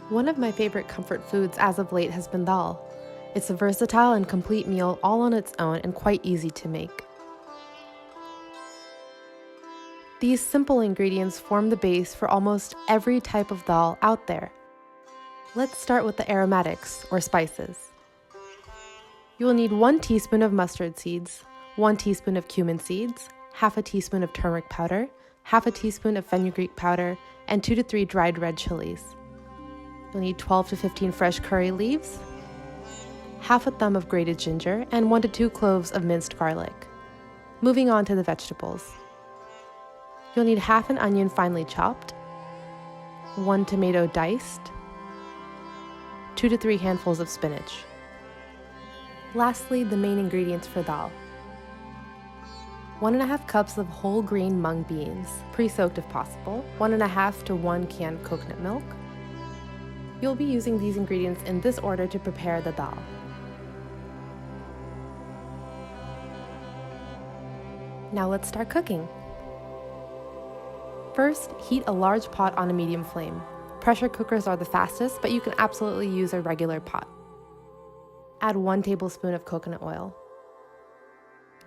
One of my favorite comfort foods as of late has been dal. It's a versatile and complete meal all on its own and quite easy to make. These simple ingredients form the base for almost every type of dal out there. Let's start with the aromatics, or spices. You will need 1 teaspoon of mustard seeds, 1 teaspoon of cumin seeds, half a teaspoon of turmeric powder, half a teaspoon of fenugreek powder, and 2 to 3 dried red chilies. You'll need 12 to 15 fresh curry leaves, half a thumb of grated ginger, and 1 to 2 cloves of minced garlic. Moving on to the vegetables. You'll need half an onion finely chopped, 1 tomato diced, 2 to 3 handfuls of spinach. Lastly, the main ingredients for dal. 1½ cups of whole grain mung beans, pre-soaked if possible, 1½ to 1 can coconut milk. You'll be using these ingredients in this order to prepare the dal. Now let's start cooking. First, heat a large pot on a medium flame. Pressure cookers are the fastest, but you can absolutely use a regular pot. Add 1 tablespoon of coconut oil.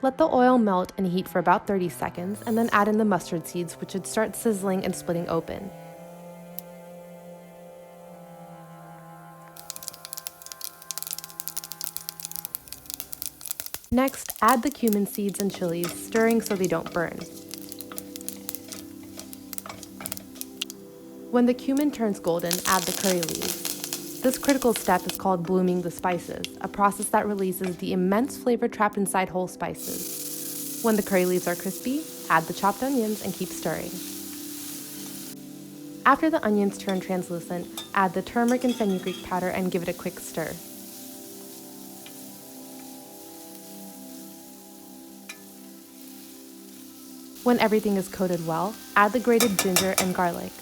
Let the oil melt and heat for about 30 seconds, and then add in the mustard seeds, which should start sizzling and splitting open. Next, add the cumin seeds and chilies, stirring so they don't burn. When the cumin turns golden, add the curry leaves. This critical step is called blooming the spices, a process that releases the immense flavor trapped inside whole spices. When the curry leaves are crispy, add the chopped onions and keep stirring. After the onions turn translucent, add the turmeric and fenugreek powder and give it a quick stir. When everything is coated well, add the grated ginger and garlic.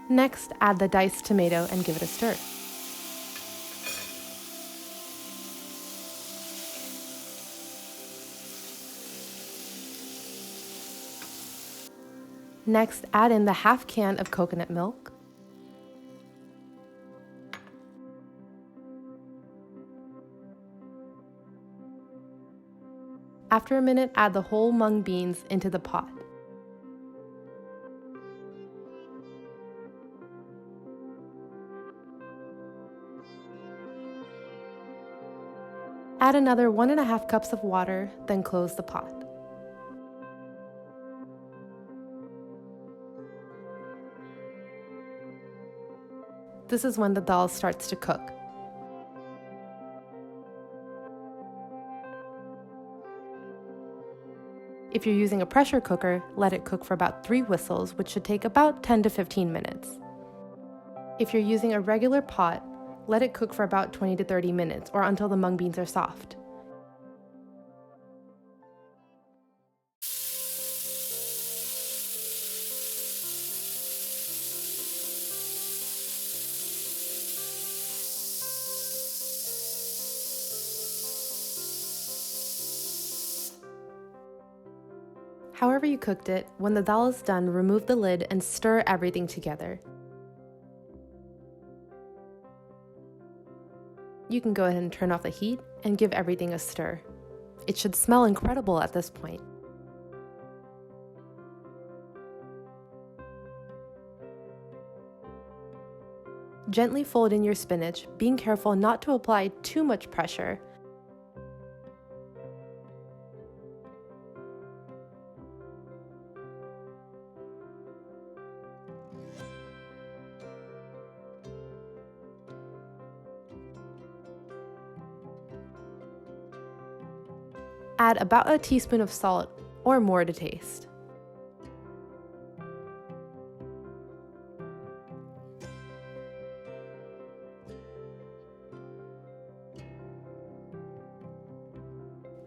Next, add the diced tomato and give it a stir. Next, add in the half can of coconut milk. After a minute, add the whole mung beans into the pot. Add another 1½ cups of water, then close the pot. This is when the dal starts to cook. If you're using a pressure cooker, let it cook for about 3 whistles, which should take about 10 to 15 minutes. If you're using a regular pot, let it cook for about 20 to 30 minutes or until the mung beans are soft. However you cooked it, when the dal is done, remove the lid and stir everything together. You can go ahead and turn off the heat and give everything a stir. It should smell incredible at this point. Gently fold in your spinach, being careful not to apply too much pressure. Add about a teaspoon of salt or more to taste.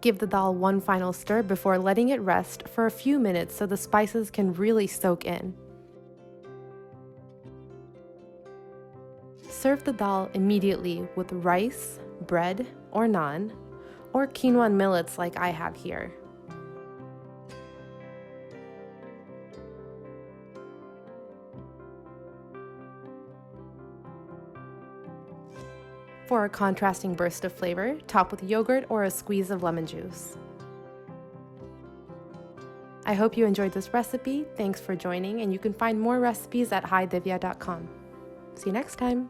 Give the dal one final stir before letting it rest for a few minutes so the spices can really soak in. Serve the dal immediately with rice, bread, or naan, or quinoa and millets like I have here. For a contrasting burst of flavor, top with yogurt or a squeeze of lemon juice. I hope you enjoyed this recipe. Thanks for joining, and you can find more recipes at hidivya.com. See you next time.